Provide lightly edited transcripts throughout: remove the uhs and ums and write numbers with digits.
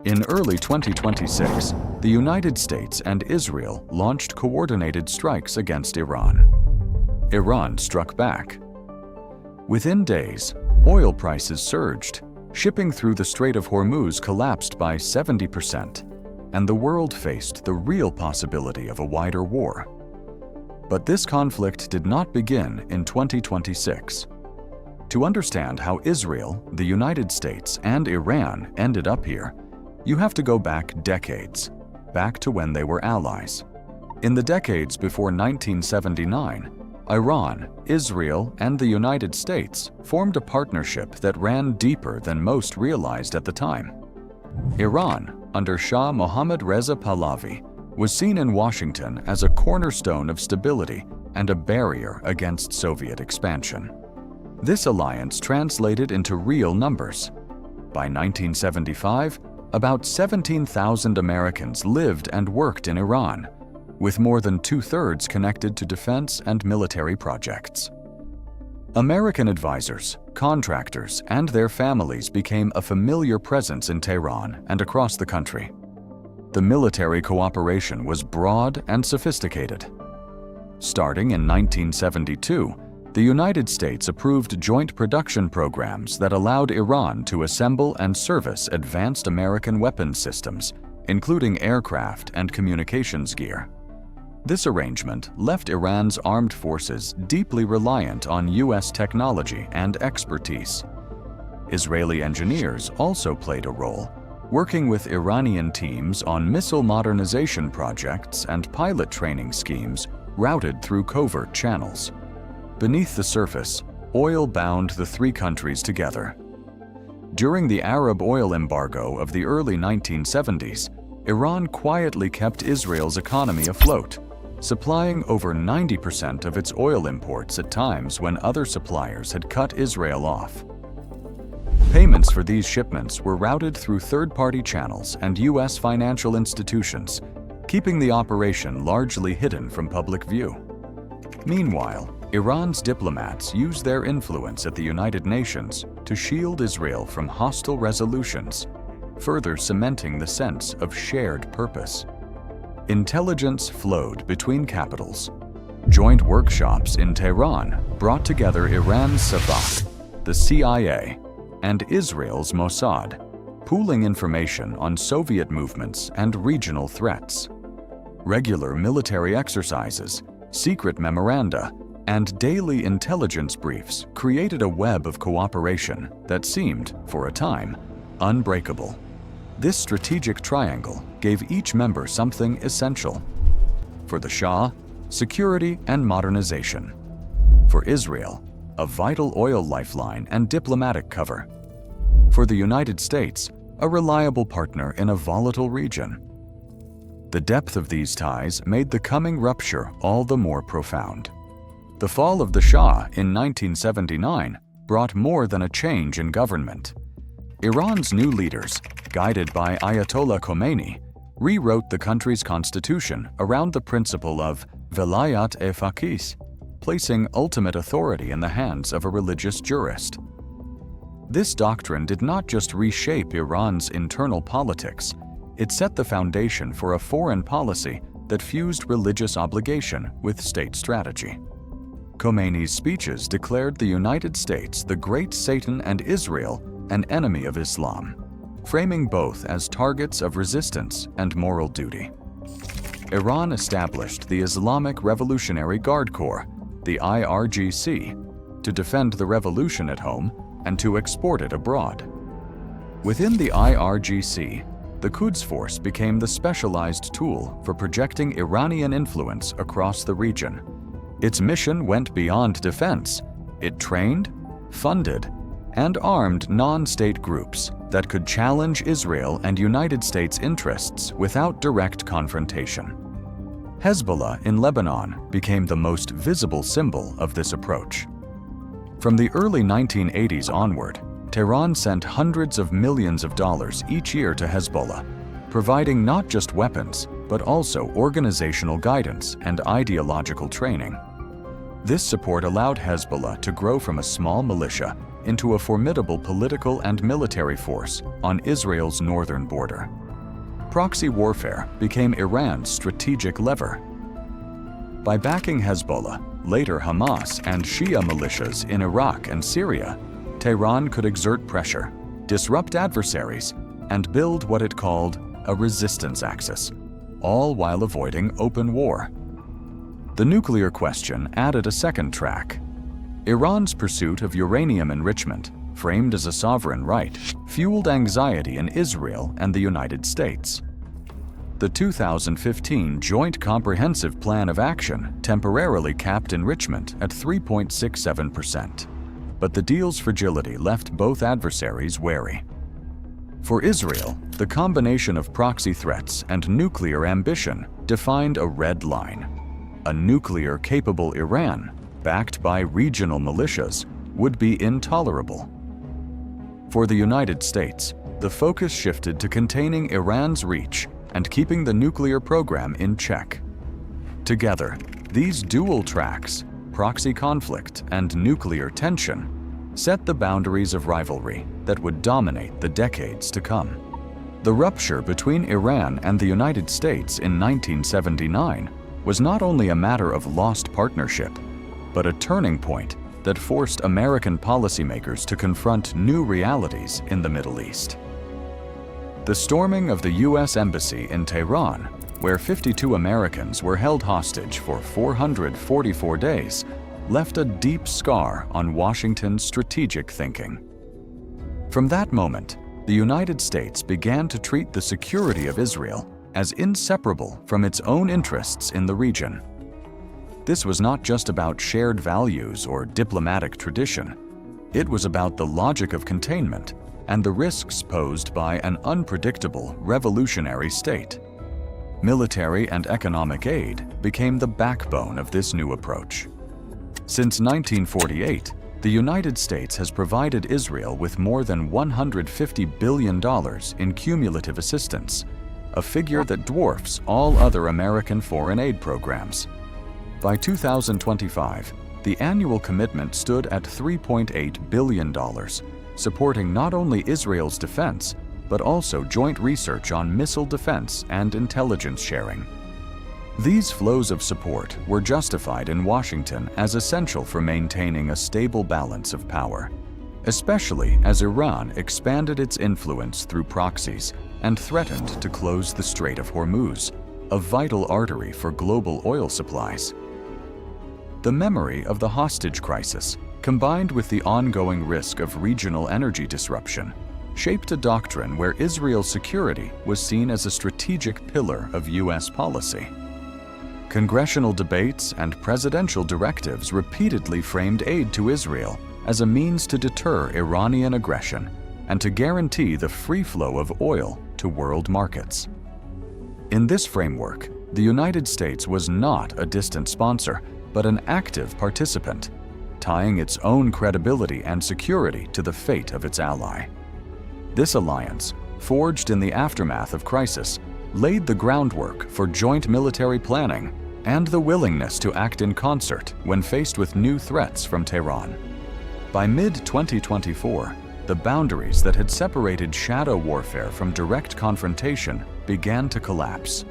In early 2026, the United States and Israel launched coordinated strikes against Iran. Iran struck back. Within days, oil prices surged, shipping through the Strait of Hormuz collapsed by 70%, and the world faced the real possibility of a wider war. But this conflict did not begin in 2026. To understand how Israel, the United States, and Iran ended up here, you have to go back decades, back to when they were allies. In the decades before 1979, Iran, Israel, and the United States formed a partnership that ran deeper than most realized at the time. Iran, under Shah Mohammad Reza Pahlavi, was seen in Washington as a cornerstone of stability and a barrier against Soviet expansion. This alliance translated into real numbers. By 1975, about 17,000 Americans lived and worked in Iran, with more than two-thirds connected to defense and military projects. American advisors, contractors, and their families became a familiar presence in Tehran and across the country. The military cooperation was broad and sophisticated. Starting in 1972, the United States approved joint production programs that allowed Iran to assemble and service advanced American weapons systems, including aircraft and communications gear. This arrangement left Iran's armed forces deeply reliant on U.S. technology and expertise. Israeli engineers also played a role, working with Iranian teams on missile modernization projects and pilot training schemes routed through covert channels. Beneath the surface, oil bound the three countries together. During the Arab oil embargo of the early 1970s, Iran quietly kept Israel's economy afloat, supplying over 90% of its oil imports at times when other suppliers had cut Israel off. Payments for these shipments were routed through third-party channels and U.S. financial institutions, keeping the operation largely hidden from public view. Meanwhile, Iran's diplomats used their influence at the United Nations to shield Israel from hostile resolutions, further cementing the sense of shared purpose. Intelligence flowed between capitals. Joint workshops in Tehran brought together Iran's Savak, the CIA, and Israel's Mossad, pooling information on Soviet movements and regional threats. Regular military exercises, secret memoranda, and daily intelligence briefs created a web of cooperation that seemed, for a time, unbreakable. This strategic triangle gave each member something essential. For the Shah, security and modernization. For Israel, a vital oil lifeline and diplomatic cover. For the United States, a reliable partner in a volatile region. The depth of these ties made the coming rupture all the more profound. The fall of the Shah in 1979 brought more than a change in government. Iran's new leaders, guided by Ayatollah Khomeini, rewrote the country's constitution around the principle of velayat-e-faqih, placing ultimate authority in the hands of a religious jurist. This doctrine did not just reshape Iran's internal politics, it set the foundation for a foreign policy that fused religious obligation with state strategy. Khomeini's speeches declared the United States the great Satan and Israel an enemy of Islam, framing both as targets of resistance and moral duty. Iran established the Islamic Revolutionary Guard Corps, the IRGC, to defend the revolution at home and to export it abroad. Within the IRGC, the Quds Force became the specialized tool for projecting Iranian influence across the region. Its mission went beyond defense. It trained, funded, and armed non-state groups that could challenge Israel and United States interests without direct confrontation. Hezbollah in Lebanon became the most visible symbol of this approach. From the early 1980s onward, Tehran sent hundreds of millions of dollars each year to Hezbollah, providing not just weapons, but also organizational guidance and ideological training. This support allowed Hezbollah to grow from a small militia into a formidable political and military force on Israel's northern border. Proxy warfare became Iran's strategic lever. By backing Hezbollah, later Hamas, and Shia militias in Iraq and Syria, Tehran could exert pressure, disrupt adversaries, and build what it called a resistance axis, all while avoiding open war. The nuclear question added a second track. Iran's pursuit of uranium enrichment, framed as a sovereign right, fueled anxiety in Israel and the United States. The 2015 Joint Comprehensive Plan of Action temporarily capped enrichment at 3.67%, but the deal's fragility left both adversaries wary. For Israel, the combination of proxy threats and nuclear ambition defined a red line. A nuclear-capable Iran, backed by regional militias, would be intolerable. For the United States, the focus shifted to containing Iran's reach and keeping the nuclear program in check. Together, these dual tracks, proxy conflict and nuclear tension, set the boundaries of rivalry that would dominate the decades to come. The rupture between Iran and the United States in 1979 was not only a matter of lost partnership, but a turning point that forced American policymakers to confront new realities in the Middle East. The storming of the U.S. Embassy in Tehran, where 52 Americans were held hostage for 444 days, left a deep scar on Washington's strategic thinking. From that moment, the United States began to treat the security of Israel as inseparable from its own interests in the region. This was not just about shared values or diplomatic tradition. It was about the logic of containment and the risks posed by an unpredictable revolutionary state. Military and economic aid became the backbone of this new approach. Since 1948, the United States has provided Israel with more than $150 billion in cumulative assistance, a figure that dwarfs all other American foreign aid programs. By 2025, the annual commitment stood at $3.8 billion, supporting not only Israel's defense, but also joint research on missile defense and intelligence sharing. These flows of support were justified in Washington as essential for maintaining a stable balance of power, especially as Iran expanded its influence through proxies and threatened to close the Strait of Hormuz, a vital artery for global oil supplies. The memory of the hostage crisis, combined with the ongoing risk of regional energy disruption, shaped a doctrine where Israel's security was seen as a strategic pillar of U.S. policy. Congressional debates and presidential directives repeatedly framed aid to Israel as a means to deter Iranian aggression and to guarantee the free flow of oil to world markets. In this framework, the United States was not a distant sponsor, but an active participant, tying its own credibility and security to the fate of its ally. This alliance, forged in the aftermath of crisis, laid the groundwork for joint military planning and the willingness to act in concert when faced with new threats from Tehran. By mid-2024, the boundaries that had separated shadow warfare from direct confrontation began to collapse.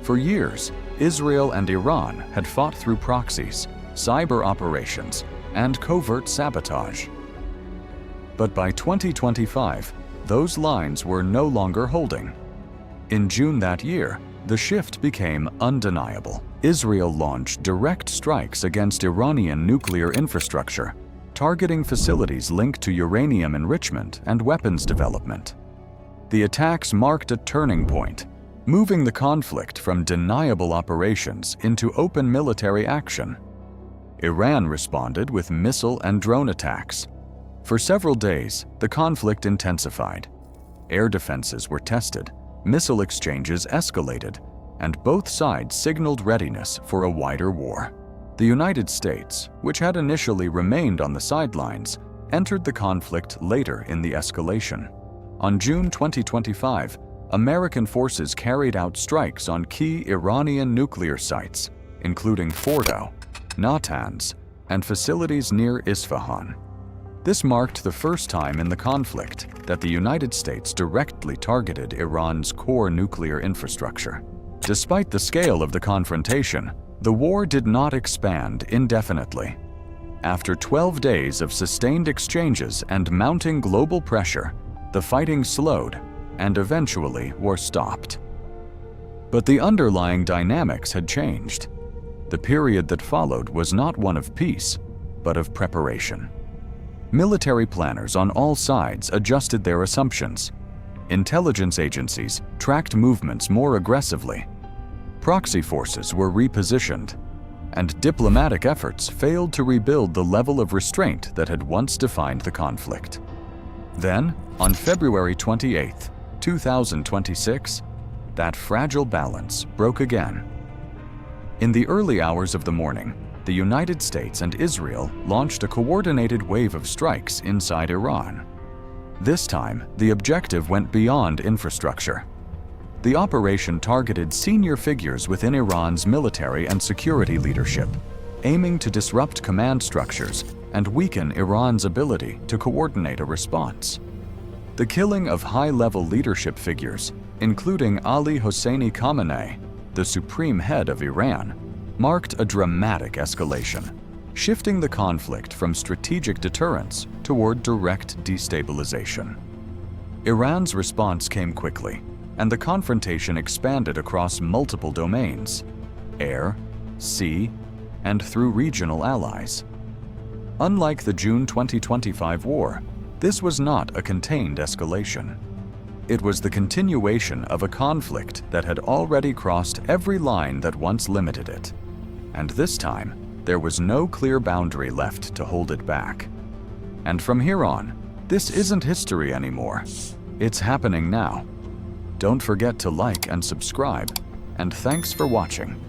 For years, Israel and Iran had fought through proxies, cyber operations, and covert sabotage. But by 2025, those lines were no longer holding. In June that year, the shift became undeniable. Israel launched direct strikes against Iranian nuclear infrastructure, targeting facilities linked to uranium enrichment and weapons development. The attacks marked a turning point, moving the conflict from deniable operations into open military action. Iran responded with missile and drone attacks. For several days, the conflict intensified. Air defenses were tested, missile exchanges escalated, and both sides signaled readiness for a wider war. The United States, which had initially remained on the sidelines, entered the conflict later in the escalation. On June 2025, American forces carried out strikes on key Iranian nuclear sites, including Fordo, Natanz, and facilities near Isfahan. This marked the first time in the conflict that the United States directly targeted Iran's core nuclear infrastructure. Despite the scale of the confrontation, the war did not expand indefinitely. After 12 days of sustained exchanges and mounting global pressure, the fighting slowed and eventually war stopped. But the underlying dynamics had changed. The period that followed was not one of peace, but of preparation. Military planners on all sides adjusted their assumptions. Intelligence agencies tracked movements more aggressively. Proxy forces were repositioned, and diplomatic efforts failed to rebuild the level of restraint that had once defined the conflict. Then, on February 28, 2026, that fragile balance broke again. In the early hours of the morning, the United States and Israel launched a coordinated wave of strikes inside Iran. This time, the objective went beyond infrastructure. The operation targeted senior figures within Iran's military and security leadership, aiming to disrupt command structures and weaken Iran's ability to coordinate a response. The killing of high-level leadership figures, including Ali Hosseini Khamenei, the supreme head of Iran, marked a dramatic escalation, shifting the conflict from strategic deterrence toward direct destabilization. Iran's response came quickly, and the confrontation expanded across multiple domains: air, sea, and through regional allies. Unlike the June 2025 war, this was not a contained escalation. It was the continuation of a conflict that had already crossed every line that once limited it. And this time, there was no clear boundary left to hold it back. And from here on, this isn't history anymore. It's happening now. Don't forget to like and subscribe, and thanks for watching.